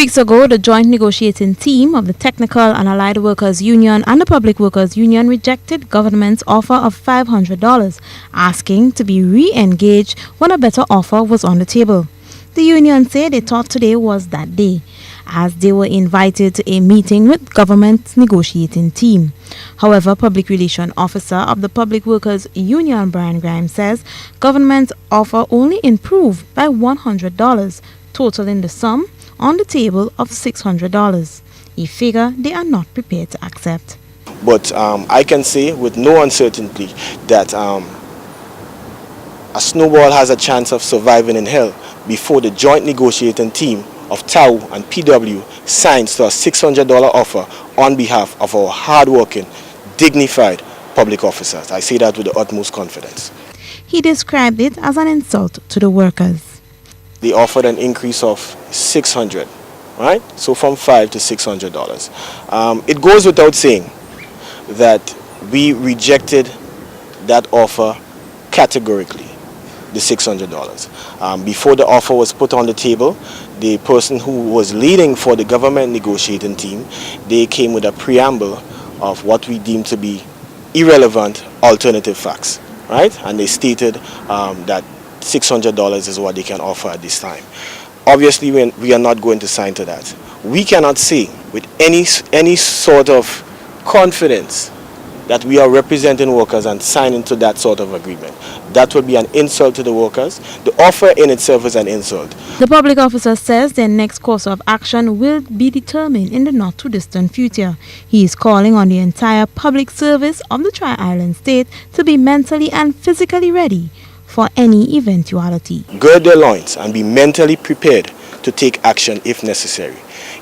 weeks ago, the joint negotiating team of the Technical and Allied Workers Union and the Public Workers Union rejected government's offer of $500, asking to be re-engaged when a better offer was on the table. The union said they thought today was that day, as they were invited to a meeting with government's negotiating team. However, Public Relations Officer of the Public Workers Union, Brian Grimes, says government's offer only improved by $100, totaling the sum on the table of $600, a figure they are not prepared to accept. But I can say with no uncertainty that a snowball has a chance of surviving in hell before the joint negotiating team of TAU and PW signs to a $600 offer on behalf of our hard-working, dignified public officers. I say that with the utmost confidence. He described it as an insult to the workers. They offered an increase of $600, right? So from $500 to $600. It goes without saying that we rejected that offer categorically, the $600. Before the offer was put on the table, the person who was leading for the government negotiating team, they came with a preamble of what we deem to be irrelevant alternative facts, right? And they stated that $600 is what they can offer at this time. Obviously, we are not going to sign to that. We cannot say with any sort of confidence that we are representing workers and signing to that sort of agreement. That would be an insult to the workers. The offer in itself is an insult. The public officer says their next course of action will be determined in the not too distant future. He is calling on the entire public service of the Tri-Island state to be mentally and physically ready for any eventuality. Gird their loins and be mentally prepared to take action if necessary.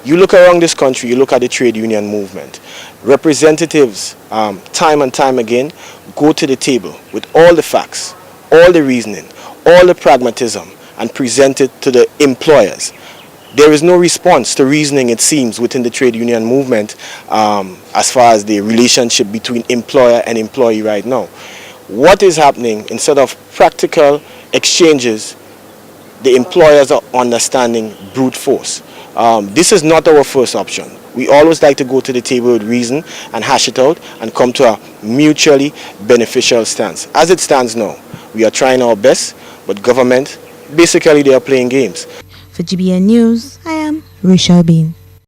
You look around this country, you look at the trade union movement. Representatives, time and time again, go to the table with all the facts, all the reasoning, all the pragmatism, and present it to the employers. There is no response to reasoning, it seems, within the trade union movement as far as the relationship between employer and employee right now. What is happening, instead of practical exchanges, the employers are understanding brute force. This is not our first option. We always like to go to the table with reason and hash it out and come to a mutually beneficial stance. As it stands now, we are trying our best, but government, basically they are playing games. For GBN News, I am Rachel Bean.